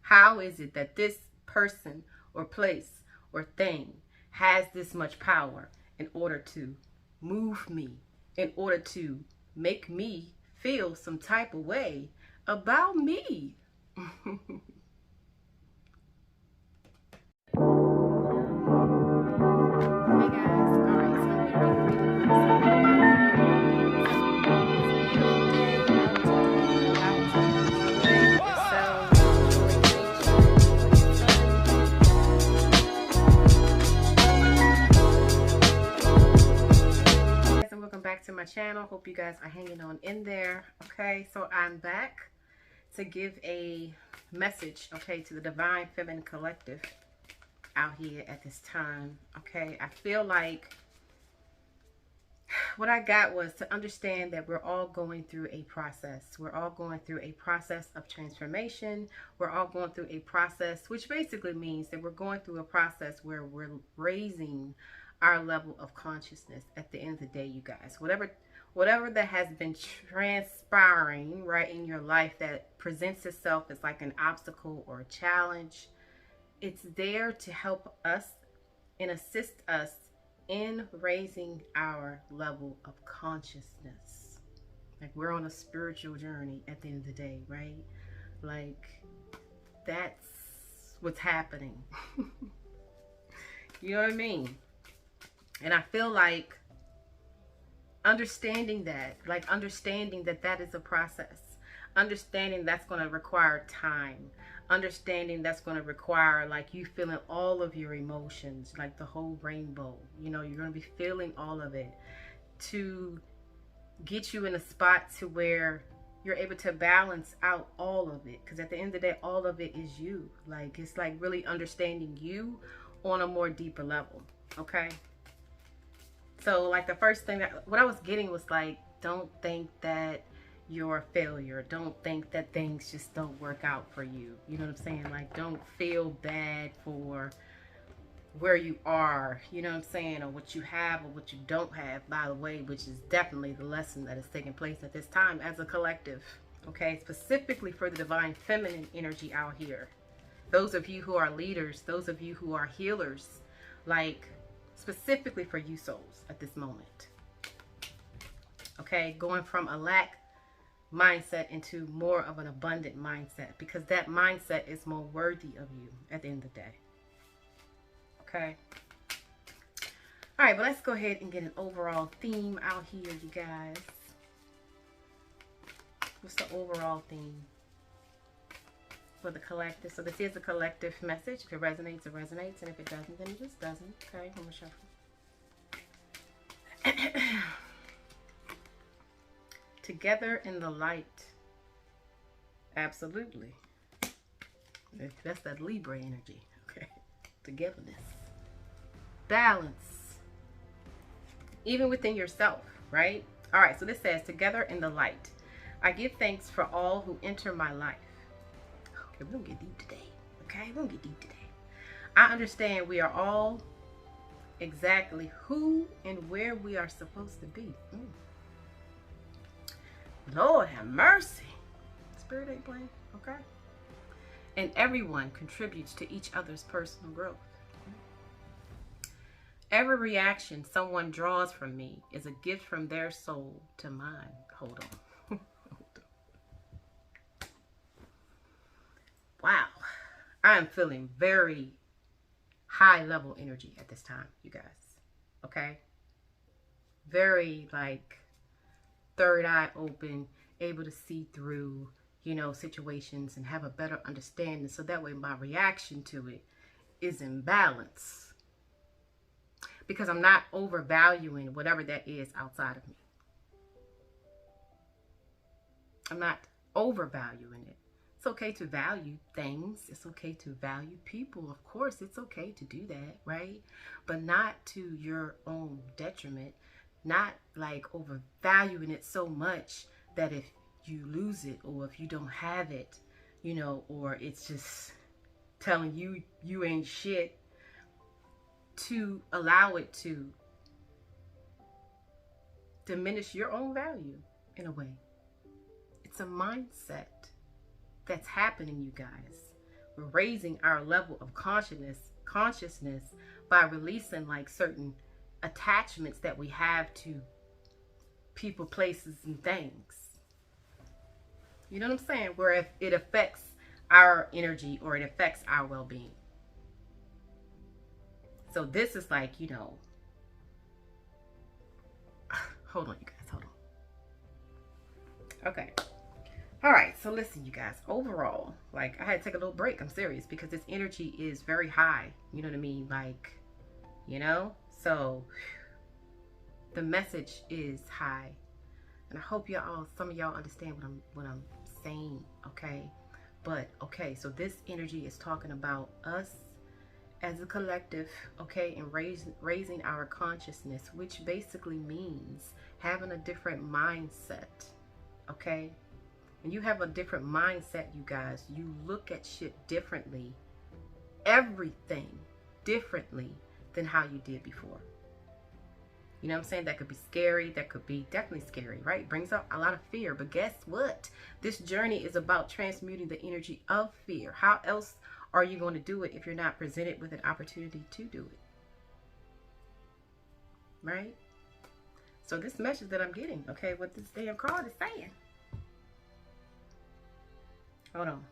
How is it that this person or place or thing has this much power in order to move me, in order to make me feel some type of way about me? Back to my channel. Hope you guys are hanging on in there. Okay, so I'm back to give a message, okay, to the Divine Feminine Collective out here at this time. Okay, I feel like what I got was to understand that we're all going through a process. We're all going through a process of transformation. We're all going through a process, which basically means that we're going through a process where we're raising our level of consciousness at the end of the day, you guys. Whatever that has been transpiring, right, in your life that presents itself as like an obstacle or a challenge, it's there to help us and assist us in raising our level of consciousness. Like, we're on a spiritual journey at the end of the day, right? Like, that's what's happening. You know what I mean? And I feel like understanding that that is a process, understanding that's going to require time, understanding that's going to require like you feeling all of your emotions, like the whole rainbow, you know, you're going to be feeling all of it to get you in a spot to where you're able to balance out all of it. Because at the end of the day, all of it is you. Like, it's like really understanding you on a more deeper level. Okay. So like the first thing that what I was getting was like, don't think that you're a failure. Don't think that things just don't work out for you. You know what I'm saying? Like, don't feel bad for where you are, you know what I'm saying, or what you have or what you don't have, by the way, which is definitely the lesson that is taking place at this time as a collective. Okay, specifically for the Divine Feminine energy out here. Those of you who are leaders, those of you who are healers, like, specifically for you souls at this moment. Okay, going from a lack mindset into more of an abundant mindset, because that mindset is more worthy of you at the end of the day. Okay. All right, but let's go ahead and get an overall theme out here, you guys. What's the overall theme for the collective? So this is a collective message. If it resonates, it resonates. And if it doesn't, then it just doesn't. Okay, I'm going to shuffle. Together in the light. Absolutely. That's that Libra energy. Okay. Togetherness. Balance. Even within yourself, right? All right, so this says, together in the light. I give thanks for all who enter my life. Okay, we're going to get deep today. Okay, we're going to get deep today. I understand we are all exactly who and where we are supposed to be. Lord have mercy. Spirit ain't playing, okay? And everyone contributes to each other's personal growth. Every reaction someone draws from me is a gift from their soul to mine. Hold on. Wow. I am feeling very high level energy at this time, you guys. Okay? Very like third eye open, able to see through, you know, situations and have a better understanding. So that way my reaction to it is in balance. Because I'm not overvaluing whatever that is outside of me. I'm not overvaluing it. It's okay to value things. It's okay to value people. Of course, it's okay to do that, right? But not to your own detriment. Not like overvaluing it so much that if you lose it or if you don't have it, you know, or it's just telling you you ain't shit, to allow it to diminish your own value in a way. It's a mindset that's happening, you guys, raising our level of consciousness by releasing like certain attachments that we have to people, places, and things. You know what I'm saying? Where if it affects our energy or it affects our well-being. So this is like, you know, hold on, you guys, hold on. Okay. All right, so listen, you guys, overall, like I had to take a little break. I'm serious because this energy is very high. You know what I mean? Like, you know, so the message is high. And I hope y'all, some of y'all understand what I'm saying, okay? But, okay, so this energy is talking about us as a collective, okay, and raising our consciousness, which basically means having a different mindset, okay? When you have a different mindset, you guys, you look at shit differently, everything differently than how you did before. You know what I'm saying? That could be scary. That could be definitely scary, right? Brings up a lot of fear. But guess what? This journey is about transmuting the energy of fear. How else are you going to do it if you're not presented with an opportunity to do it? Right? So this message that I'm getting, okay, what this damn card is saying. Hold on.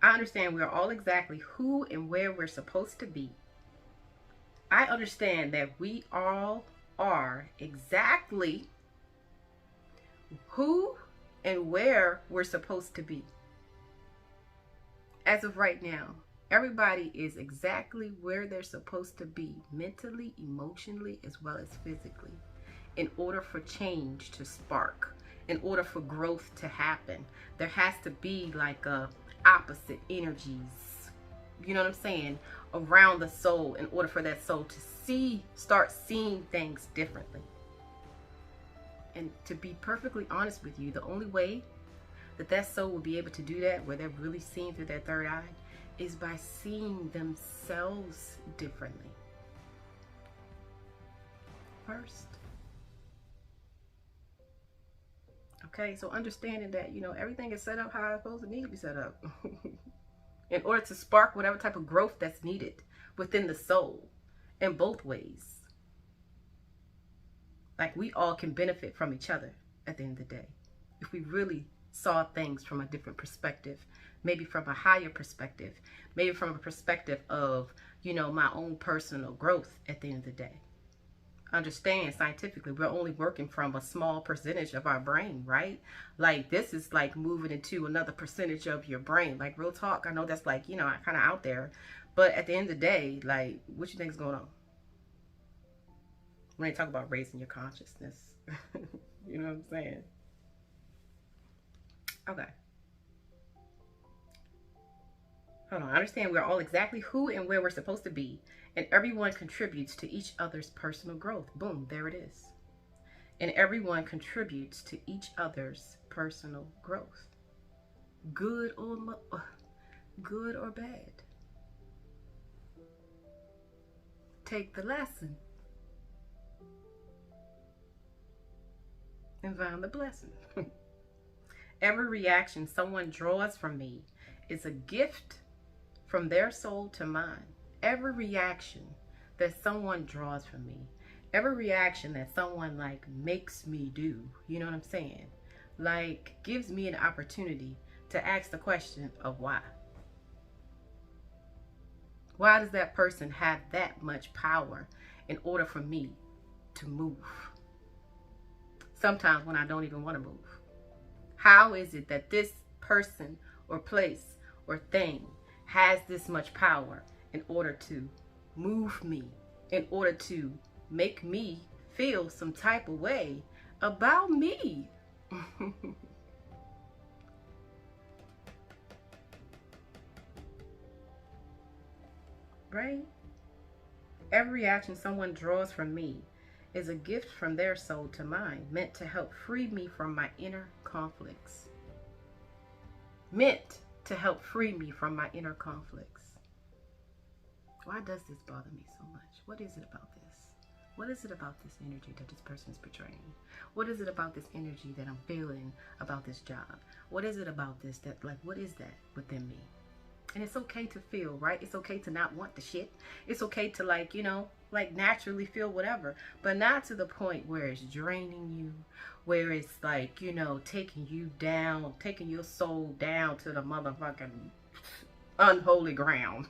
I understand we're all exactly who and where we're supposed to be. I understand that we all are exactly who and where we're supposed to be. As of right now, everybody is exactly where they're supposed to be, mentally, emotionally, as well as physically, in order for change to spark, in order for growth to happen. There has to be like a opposite energies, you know what I'm saying, around the soul in order for that soul to start seeing things differently. And to be perfectly honest with you, the only way that soul will be able to do that, where they're really seeing through their third eye, is by seeing themselves differently first. Okay, so understanding that, you know, everything is set up how it's supposed to need to be set up in order to spark whatever type of growth that's needed within the soul in both ways. Like, we all can benefit from each other at the end of the day if we really saw things from a different perspective, maybe from a higher perspective, maybe from a perspective of, you know, my own personal growth at the end of the day. Understand scientifically, we're only working from a small percentage of our brain, right? Like, this is like moving into another percentage of your brain. Like, real talk, I know that's like, you know, kind of out there, but at the end of the day, like, what you think is going on when they talk about raising your consciousness? You know what I'm saying? Okay. Hold on. I understand we're all exactly who and where we're supposed to be, and everyone contributes to each other's personal growth. Boom, there it is. And everyone contributes to each other's personal growth. Good or bad. Take the lesson and find the blessing. Every reaction someone draws from me is a gift from their soul to mine. Every reaction that someone draws from me, every reaction that someone like makes me do, you know what I'm saying? Like, gives me an opportunity to ask the question of why. Why does that person have that much power in order for me to move? Sometimes when I don't even want to move. How is it that this person or place or thing has this much power in order to move me, in order to make me feel some type of way about me? Right? Every reaction someone draws from me is a gift from their soul to mine, meant to help free me from my inner conflicts. Meant to help free me from my inner conflicts. Why does this bother me so much? What is it about this? What is it about this energy that this person is portraying? What is it about this energy that I'm feeling about this job? What is it about this that, like, what is that within me? And it's okay to feel, right? It's okay to not want the shit. It's okay to, like, you know, like, naturally feel whatever. But not to the point where it's draining you, where it's, like, you know, taking you down, taking your soul down to the motherfucking unholy ground.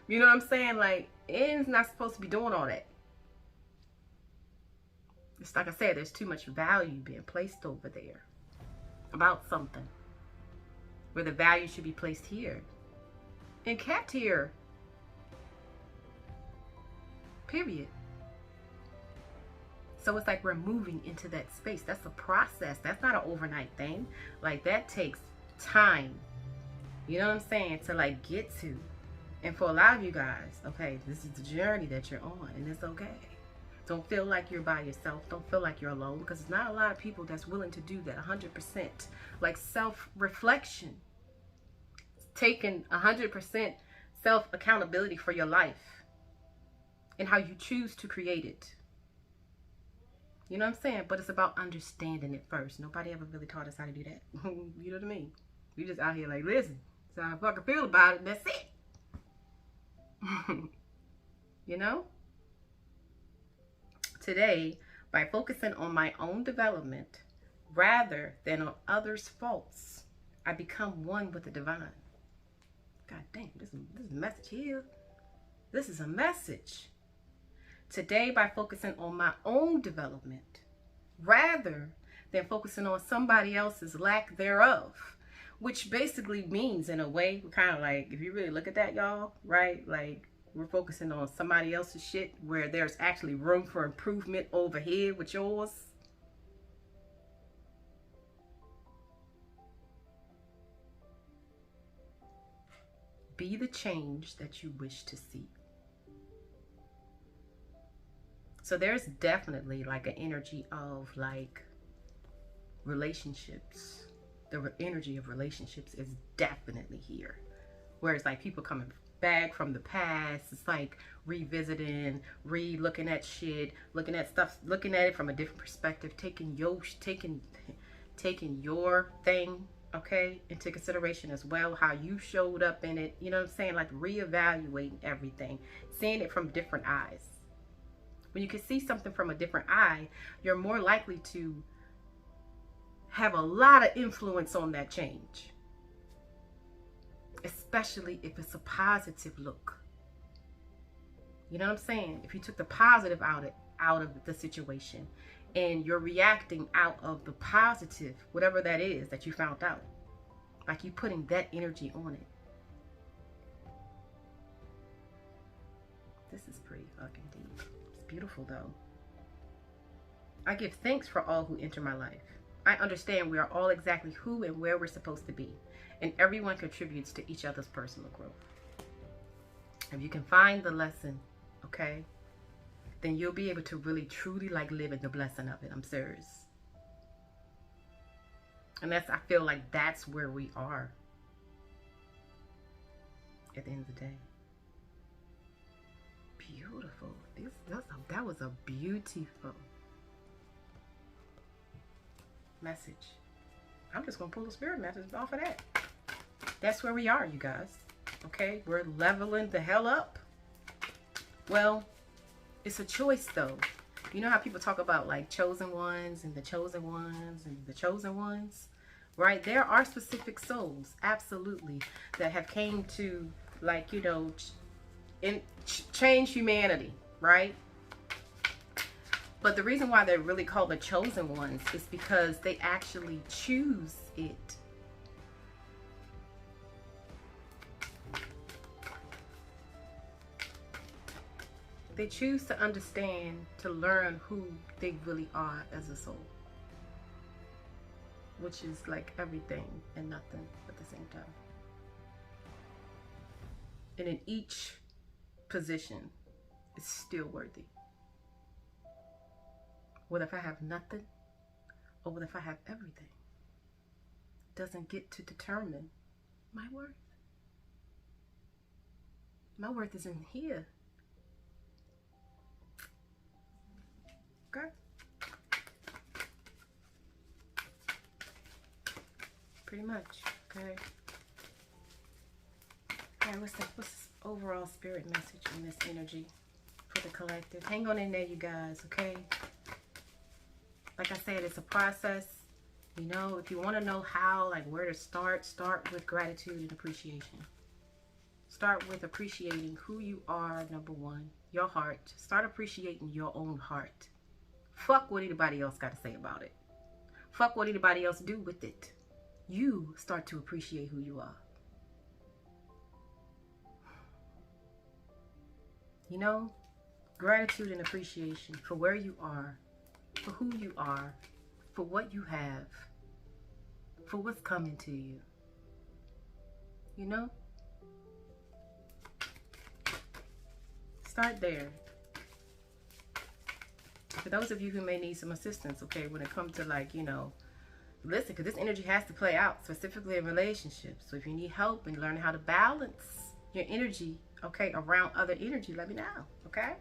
You know what I'm saying? Like, it's not supposed to be doing all that. It's like I said, there's too much value being placed over there about something where the value should be placed here and kept here, period. So it's like we're moving into that space. That's a process. That's not an overnight thing. Like, that takes time, you know what I'm saying, to, like, get to. And for a lot of you guys, okay, this is the journey that you're on, and it's okay. Don't feel like you're by yourself. Don't feel like you're alone, because there's not a lot of people that's willing to do that 100%. Like, self-reflection. Taking 100% self-accountability for your life and how you choose to create it. You know what I'm saying? But it's about understanding it first. Nobody ever really taught us how to do that. You know what I mean? We just out here like, listen, that's how I fucking feel about it, and that's it. You know? Today, by focusing on my own development rather than on others' faults, I become one with the divine. God damn, this is a message here. This is a message. Today, by focusing on my own development rather than focusing on somebody else's lack thereof, which basically means, in a way, we're kind of like, if you really look at that, y'all, right? Like, we're focusing on somebody else's shit where there's actually room for improvement over here with yours. Be the change that you wish to see. So there's definitely like an energy of, like, relationships. The energy of relationships is definitely here. Whereas, like, people coming back from the past, it's like revisiting, looking at shit, looking at stuff, looking at it from a different perspective, taking your thing, okay, into consideration as well, how you showed up in it, you know what I'm saying? Like, reevaluating everything, seeing it from different eyes. When you can see something from a different eye, you're more likely to have a lot of influence on that change, especially if it's a positive look. You know what I'm saying? If you took the positive out of the situation and you're reacting out of the positive, whatever that is that you found out, like, you putting that energy on it. This is pretty fucking deep. It's beautiful though. I give thanks for all who enter my life. I understand we are all exactly who and where we're supposed to be, and everyone contributes to each other's personal growth. If you can find the lesson, okay, then you'll be able to really truly, like, live in the blessing of it. I'm serious. And I feel like that's where we are at the end of the day. Beautiful. That was a beautiful message. I'm just gonna pull the spirit message off of that. That's where we are, you guys. Okay, we're leveling the hell up. Well, it's a choice though. You know how people talk about, like, chosen ones and the chosen ones and the chosen ones, right? There are specific souls, absolutely, that have came to, like, you know, change humanity, right? But the reason why they're really called the chosen ones is because they actually choose it. They choose to understand, to learn who they really are as a soul, which is like everything and nothing at the same time. And in each position, it's still worthy. What if I have nothing? Or what if I have everything? It doesn't get to determine my worth. My worth is in here. Okay? Pretty much, okay? All right, what's the overall spirit message in this energy for the collective? Hang on in there, you guys, okay? Like I said, it's a process. You know, if you want to know how, like where to start with gratitude and appreciation. Start with appreciating who you are, number one, your heart. Start appreciating your own heart. Fuck what anybody else got to say about it. Fuck what anybody else do with it. You start to appreciate who you are. You know, gratitude and appreciation for where you are, for who you are, for what you have, for what's coming to you. You know? Start there. For those of you who may need some assistance, okay, when it comes to like, you know, listen, because this energy has to play out specifically in relationships. So if you need help and learn how to balance your energy, okay, around other energy, let me know, okay?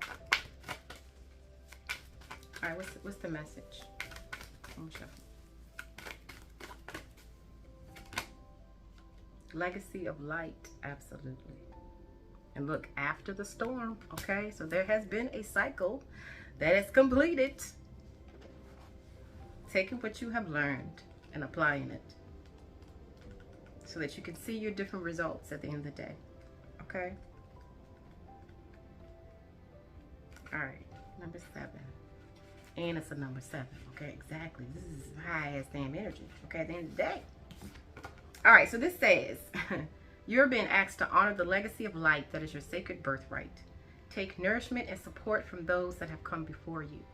All right, what's the message? I'm shuffling. Legacy of light, absolutely. And look, after the storm, okay? So there has been a cycle that is completed. Taking what you have learned and applying it so that you can see your different results at the end of the day, okay? All right, number 7. And it's a number 7, okay? Exactly. This is high-ass damn energy, okay, at the end of the day. All right, so this says, you're being asked to honor the legacy of light that is your sacred birthright. Take nourishment and support from those that have come before you.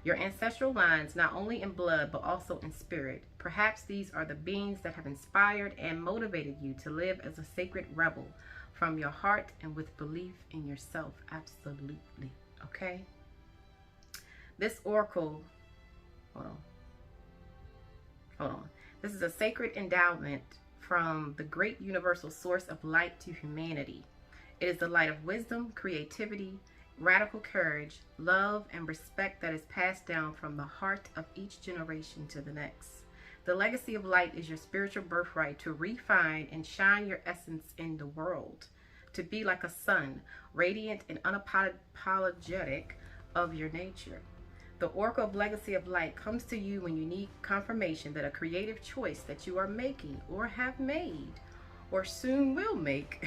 Your ancestral lines, not only in blood, but also in spirit. Perhaps these are the beings that have inspired and motivated you to live as a sacred rebel from your heart and with belief in yourself. Absolutely. Okay? This oracle, hold on. This is a sacred endowment from the great universal source of light to humanity. It is the light of wisdom, creativity, radical courage, love, and respect that is passed down from the heart of each generation to the next. The legacy of light is your spiritual birthright to refine and shine your essence in the world, to be like a sun, radiant and unapologetic of your nature. The Oracle of Legacy of Light comes to you when you need confirmation that a creative choice that you are making or have made or soon will make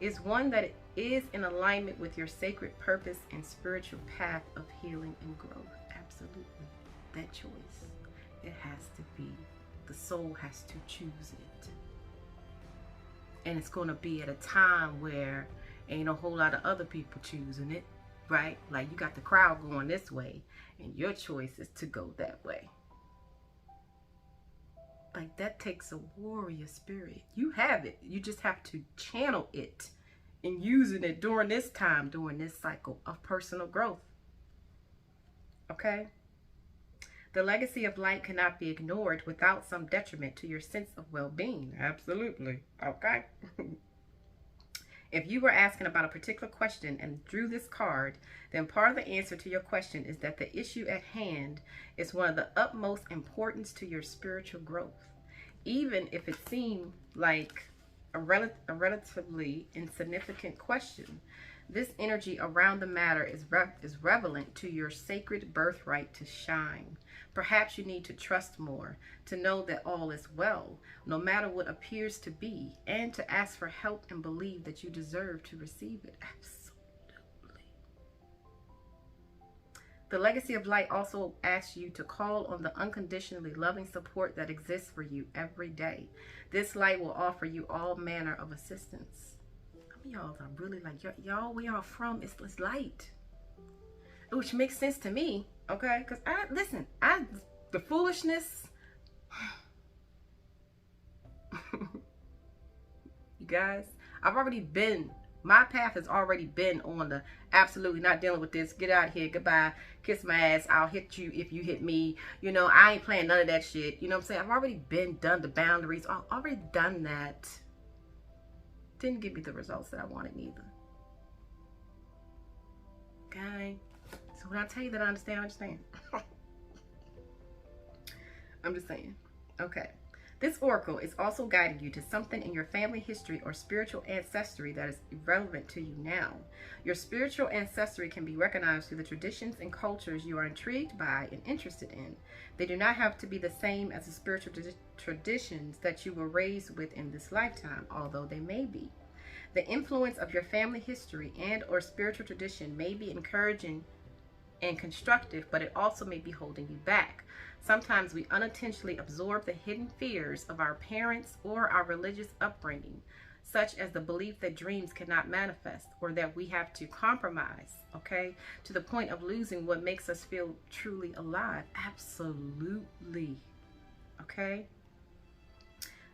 is one that is in alignment with your sacred purpose and spiritual path of healing and growth. Absolutely. That choice, it has to be. The soul has to choose it. And it's going to be at a time where ain't a whole lot of other people choosing it, right? Like you got the crowd going this way and your choice is to go that way. Like that takes a warrior spirit. You have it. You just have to channel it and using it during this time, during this cycle of personal growth. Okay? The legacy of light cannot be ignored without some detriment to your sense of well-being. Absolutely. Okay? If you were asking about a particular question and drew this card, then part of the answer to your question is that the issue at hand is one of the utmost importance to your spiritual growth. Even if it seemed like a relatively insignificant question, this energy around the matter is relevant to your sacred birthright to shine. Perhaps you need to trust more, to know that all is well, no matter what appears to be, and to ask for help and believe that you deserve to receive it. Absolutely. The legacy of light also asks you to call on the unconditionally loving support that exists for you every day. This light will offer you all manner of assistance. Y'all are really like, y'all, where y'all from, it's light. Which makes sense to me, okay? Because the foolishness, you guys, my path has already been on the absolutely not dealing with this, get out of here, goodbye, kiss my ass, I'll hit you if you hit me, you know, I ain't playing none of that shit, you know what I'm saying? I've already done the boundaries, I've already done that. Didn't give me the results that I wanted neither. Okay? So when I tell you that I understand, I understand. I'm just saying. Okay. This oracle is also guiding you to something in your family history or spiritual ancestry that is relevant to you now. Your spiritual ancestry can be recognized through the traditions and cultures you are intrigued by and interested in. They do not have to be the same as the spiritual traditions that you were raised with in this lifetime, although they may be. The influence of your family history and or spiritual tradition may be encouraging and constructive, but it also may be holding you back. Sometimes we unintentionally absorb the hidden fears of our parents or our religious upbringing, such as the belief that dreams cannot manifest or that we have to compromise, okay, to the point of losing what makes us feel truly alive. Absolutely. Okay?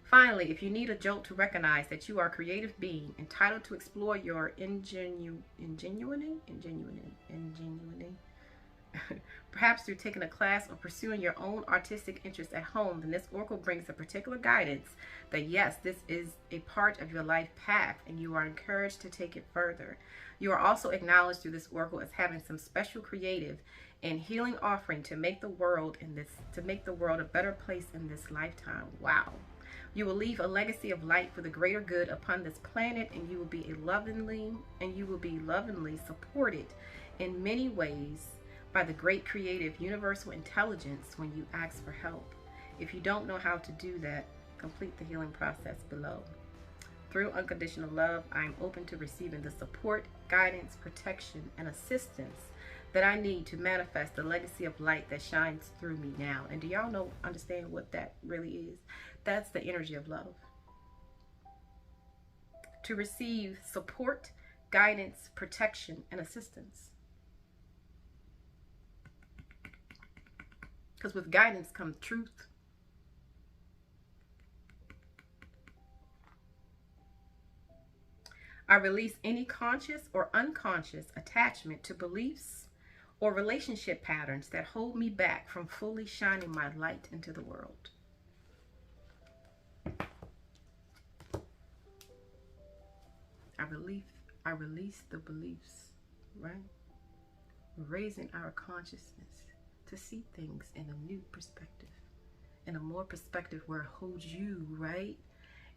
Finally, if you need a jolt to recognize that you are a creative being entitled to explore your ingenuity, perhaps through taking a class or pursuing your own artistic interests at home, then this oracle brings a particular guidance that yes, this is a part of your life path and you are encouraged to take it further. You are also acknowledged through this oracle as having some special creative and healing offering to make the world a better place in this lifetime. Wow. You will leave a legacy of light for the greater good upon this planet, and you will be lovingly supported in many ways by the great creative universal intelligence when you ask for help. If you don't know how to do that, complete the healing process below. Through unconditional love, I am open to receiving the support, guidance, protection, and assistance that I need to manifest the legacy of light that shines through me now. And do y'all understand what that really is? That's the energy of love. To receive support, guidance, protection, and assistance. Because with guidance comes truth. I release any conscious or unconscious attachment to beliefs or relationship patterns that hold me back from fully shining my light into the world. I release the beliefs, right? Raising our consciousness to see things in a new perspective, in a more perspective where it holds you, right,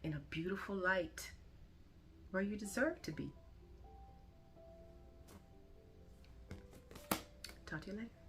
in a beautiful light where you deserve to be. Talk to you later.